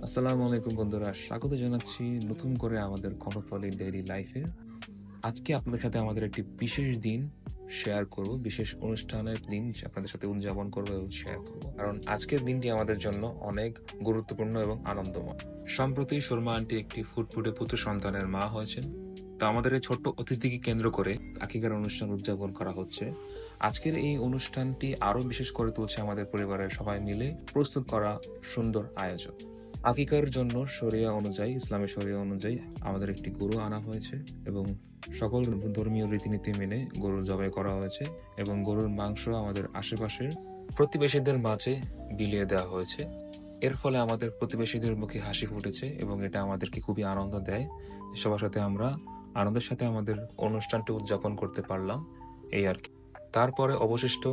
আসসালামু আলাইকুম বন্ধুরা, স্বাগত জানাচ্ছি নতুন করে আমাদের কর্ণফুলী ডেইলি লাইফে। আজকে আপনাদের সাথে আমাদের একটি বিশেষ দিন শেয়ার করব, বিশেষ অনুষ্ঠানের দিন আপনাদের সাথে উদযাপন করবো এবং শেয়ার করব, কারণ আজকের দিনটি আমাদের জন্য অনেক গুরুত্বপূর্ণ এবং আনন্দময়। সম্প্রতি সুরমা আন্টি একটি ফুটফুটে পুত্র সন্তানের মা হয়েছেন। তো আমাদের এই ছোট্ট অতিথিকে কেন্দ্র করে আকিকার অনুষ্ঠান উদযাপন করা হচ্ছে। আজকের এই অনুষ্ঠানটি আরো বিশেষ করে তুলছে আমাদের পরিবারের সবাই মিলে প্রস্তুত করা সুন্দর আয়োজন। আকিকার জন্য ইসলামের শরিয়া অনুযায়ী আমাদের একটি গরু আনা হয়েছে এবং সকল ধর্মীয় রীতিনীতি মেনে গরু জবাই করা হয়েছে এবং গরুর মাংস আমাদের আশেপাশের প্রতিবেশীদের মাঝে বিলিয়ে দেওয়া হয়েছে। এর ফলে আমাদের প্রতিবেশীদের মুখে হাসি ফুটেছে এবং এটা আমাদেরকে খুবই আনন্দ দেয়। সবার সাথে আমরা আনন্দের সাথে আমাদের অনুষ্ঠানটি উদযাপন করতে পারলাম, এই আর কি। তারপরে অবশিষ্ট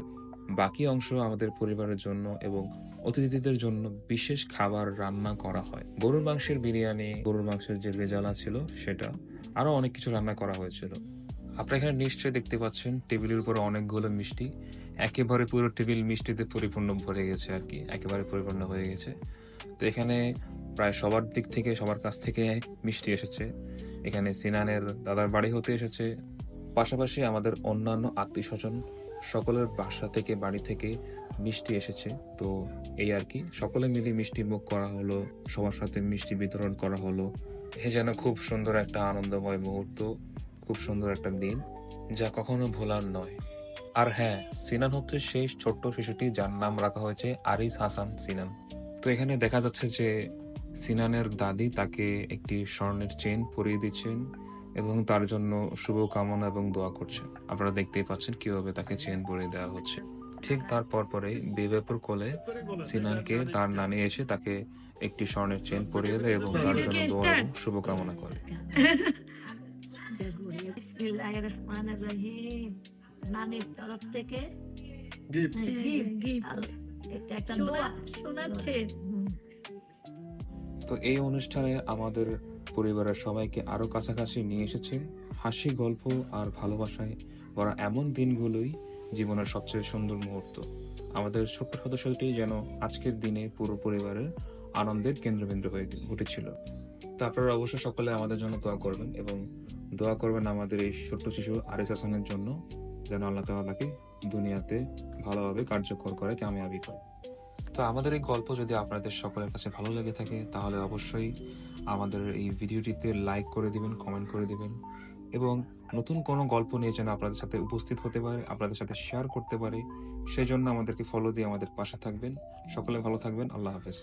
বাকি অংশ আমাদের পরিবারের জন্য এবং অতিথিদের জন্য বিশেষ খাবার রান্না করা হয়। গরুর মাংসের বিরিয়ানি, গরুর মাংসের যে রেজালা ছিল সেটা, আরো অনেক কিছু রান্না করা হয়েছিল। আপনারা এখানে নিশ্চয়ই দেখতে পাচ্ছেন টেবিলের উপরে অনেকগুলো মিষ্টি, একেবারে পুরো টেবিল মিষ্টিতে পরিপূর্ণ ভরে গেছে আর কি, একেবারে পরিপূর্ণ হয়ে গেছে। তো এখানে প্রায় সবার দিক থেকে, সবার কাছ থেকে মিষ্টি এসেছে। এখানে সিনানের দাদার বাড়ি হতে এসেছে, পাশাপাশি আমাদের অন্যান্য আত্মীয় স্বজন সকলের বাসা থেকে, বাড়ি থেকে মিষ্টি এসেছে। তো এই আর কি, সকলে মিলে মিষ্টি মুখ করা হলো, সবার সাথে মিষ্টি বিতরণ করা হলো। এ যেন খুব সুন্দর একটা আনন্দময় মুহূর্ত, খুব সুন্দর একটা দিন, যা কখনো ভোলার নয়। আর হ্যাঁ, সিনান হচ্ছে সেই ছোট্ট শিশুটি যার নাম রাখা হয়েছে আরিস হাসান সিনান। তো এখানে দেখা যাচ্ছে যে সিনানের দাদি তাকে একটি স্বর্ণের চেন পরিয়ে দিচ্ছেন এবং তার জন্য শুভ কামনা এবং দোয়া করছেন। আপনারা দেখতেই পাচ্ছেন কিভাবে তাকে চেন পরিয়ে দেওয়া হচ্ছে। ঠিক তারপর পরে বিবেপুর কোলে সিনানকে তার নানি এসে তাকে একটি স্বর্ণের চেন পরিয়ে দেয় এবং তার জন্য দোয়া এবং শুভ কামনা করে। বিসমিল্লাহির রহমানির রহিম। নানির তরফ থেকে গিফট। এটা একটা দোয়া শোনাচ্ছে। তো এই অনুষ্ঠানে আমাদের পরিবারের সবাইকে আরো কাছাকাছি নিয়ে এসেছে হাসি, গল্প আর ভালোবাসায় ভরা এমন দিনগুলোই জীবনের সবচেয়ে সুন্দর মুহূর্ত। আমাদের ছোট্ট সদস্যটি যেন আজকের দিনে পুরো পরিবারের আনন্দের কেন্দ্রবিন্দু হয়ে উঠেছিল। তো আপনারা অবশ্যই সকলে আমাদের জন্য দোয়া করবেন এবং দোয়া করবেন আমাদের এই ছোট্ট শিশু আরিস হাসানের জন্য, যেন আল্লাহ তাআলা তাকে দুনিয়াতে ভালোভাবে কার্যকর করে, কামিয়াবি করে। তো আমাদের এই গল্প যদি আপনাদের সকলের কাছে ভালো লেগে থাকে তাহলে অবশ্যই আমাদের এই ভিডিওটিতে লাইক করে দিবেন, কমেন্ট করে দিবেন এবং নতুন কোনো গল্প নিয়ে যেন আপনাদের সাথে উপস্থিত হতে পারে, আপনাদের সাথে শেয়ার করতে পারে, সেই জন্য আমাদেরকে ফলো দিয়ে আমাদের পাশে থাকবেন। সকলে ভালো থাকবেন। আল্লাহ হাফেজ।